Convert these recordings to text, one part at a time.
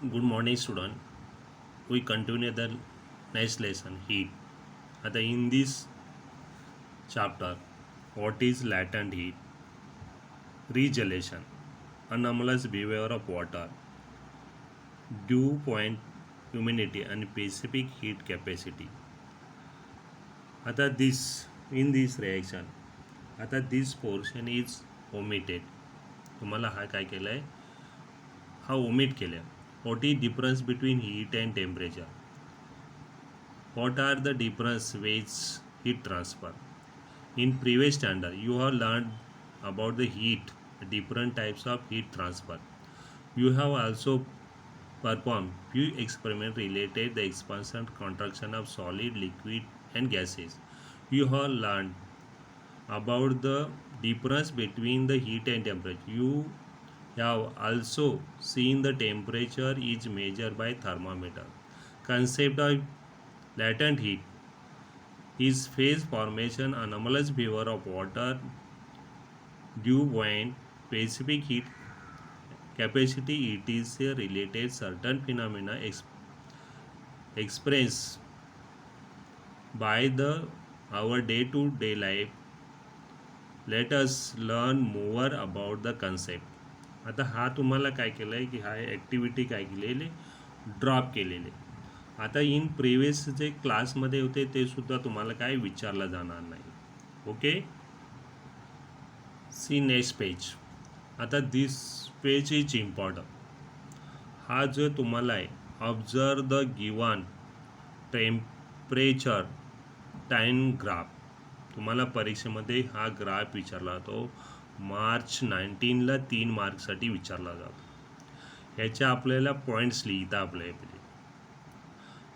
Good morning, student. We continue the next lesson, heat. In this chapter, what is latent heat? Regelation, anomalous behavior of water, dew point humidity, and specific heat capacity. This in this reaction, this portion is omitted. तुम्हाला हा काय केलं आहे हा omit केला what is difference between heat and temperature what are the difference ways heat transfer in previous standard you have learned about the heat different types of heat transfer you have also performed few experiments related the expansion contraction of solid liquid and gases you have learned about the difference between the heat and temperature you have also seen the temperature is measured by thermometer concept of latent heat is phase formation anomalous behavior of water dew point specific heat capacity it is a related certain phenomena expressed by the our day to day life let us learn more about the concept आता हा तुम्हाला काय केलं आहे की हा activity काय केलेली ड्रॉप केलेली आता इन प्रिव्हियस जे क्लासमध्ये होते ते सुद्धा तुम्हाला काय विचारलं जाणार नाही ओके सी नेक्स्ट पेज आता दिस पेज इज इम्पॉर्टंट हा जो तुम्हाला आहे observe the given temperature time graph तुम्हाला परीक्षेमध्ये हा ग्राफ विचारला जातो मार्च 19ला 3 मार्कसाठी विचारला जातो ह्याच्या आपल्याला पॉईंट्स लिहिता आपल्याला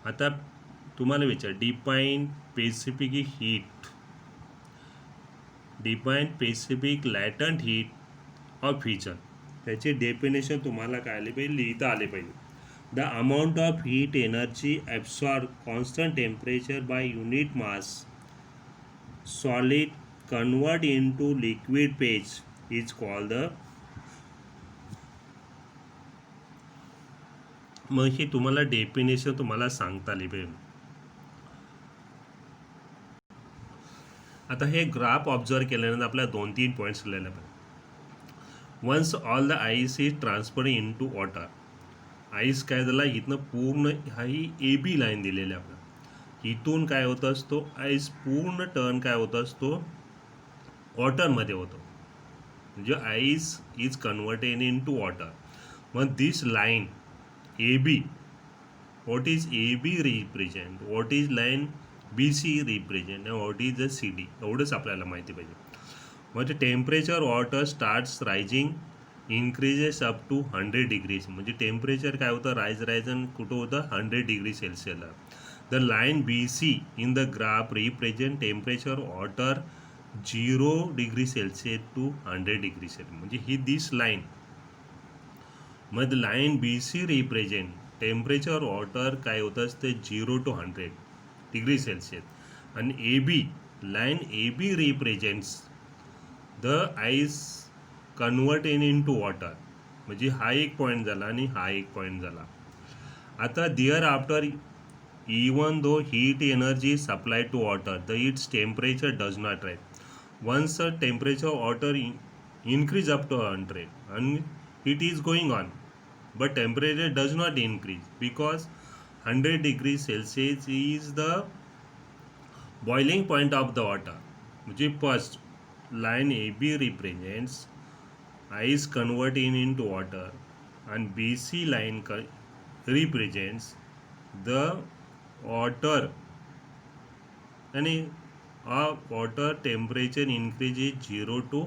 आता तुम्हाला विचार define specific heat define specific latent heat of future त्याचे डेफिनेशन तुम्हाला काय आले पाहिजे लिहिता आले पाहिजे the amount of heat energy absorb constant temperature by unit mass solid convert into liquid phase is called the मग हे तुम्हाला डेफिनेशन तुम्हाला सांगता आली पाहिजे आता हे ग्राफ ऑब्झर्व केल्यानंतर आपल्याला 2-3 पॉईंट्स लिहायला पाहिजे once all the ice is transfer into water ice काय झाला इथनं पूर्ण ही ए बी लाईन दिलेली आहे आपल्याला इथून काय होत असतो आईस पूर्ण टर्न काय होत असतो वॉटरमध्ये होतो म्हणजे ice is converted into water मग this line A B what is A B represent what is line B C represent what is the C D एवढंच आपल्याला माहिती पाहिजे म्हणजे temperature water starts rising increases up to 100 degrees म्हणजे temperature काय होतं rise आणि कुठं होतं 100 डिग्री सेल्सिअसला the line B C in the graph represent temperature water 0 degree Celsius to 100 degree Celsius म्हणजे ही दिस लाईन मग line B C represent temperature water काय होतं असते 0 to 100 डिग्री सेल्सिअस आणि A B line A B represents the ice converted into water म्हणजे हा एक पॉईंट झाला आणि हा एक पॉईंट झाला आता there after even though heat energy supply to water the its temperature does not rise once temperature water increase up to 100 and it is going on but temperature does not increase because 100 degrees Celsius is the boiling point of the water म्हणजे first line AB represents ice converting into water and BC line represents the water and water temperature increases 0 to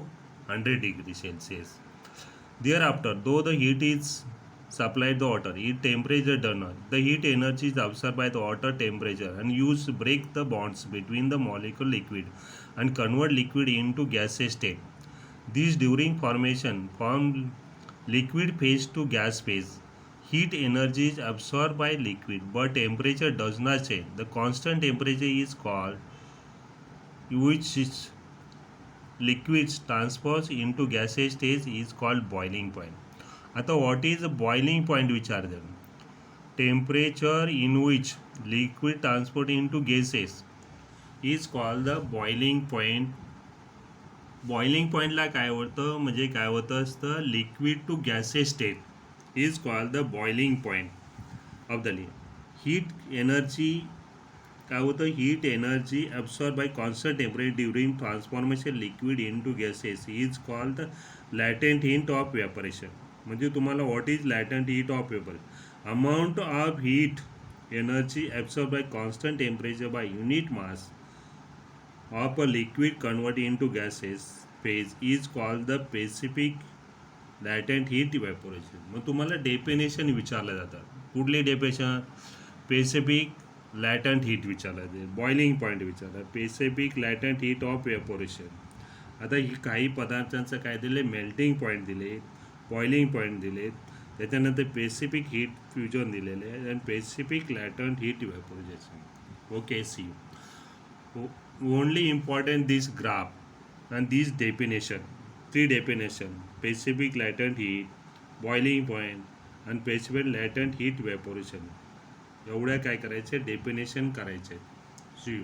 100 degrees Celsius. Thereafter, though the heat is supplied the water, heat temperature does not. The heat energy is absorbed by the water temperature and used to break the bonds between the molecule liquid and convert liquid into gaseous state. This during formation form liquid phase to gas phase. Heat energy is absorbed by liquid but temperature does not change. The constant temperature is called which is liquids transfers into gaseous stage is called boiling point. आता what is boiling point विचारते temperature in which liquid transport into gases is called the boiling point. Boiling पॉईंटला काय होतं म्हणजे काय होतं असतं liquid to gases state is called the boiling point of the heat energy काय होतं heat energy absorb by constant temperature during transformation liquid into gases is called the latent heat of vaporisation. म्हणजे तुम्हाला what is latent heat of vaporisation amount of heat energy absorb by constant temperature by unit mass of a liquid converted into gases phase is called the specific latent heat evaporation. मग तुम्हाला definition विचारलं जातं कुठली definition specific latent heat विचारलं जाते boiling point विचारलं specific latent heat of vaporisation. आता ही काही पदार्थांचं काय दिले मेल्टिंग पॉईंट दिले बॉइलिंग पॉईंट दिले त्याच्यानंतर स्पेसिफिक हीट फ्युजन दिलेले आहे आणि specific latent heat evaporation. Okay see only important this graph and this definition, three definition specific latent heat, boiling point and specific latent heat evaporation एवढ्या काय करायचे definition करायचे. See you.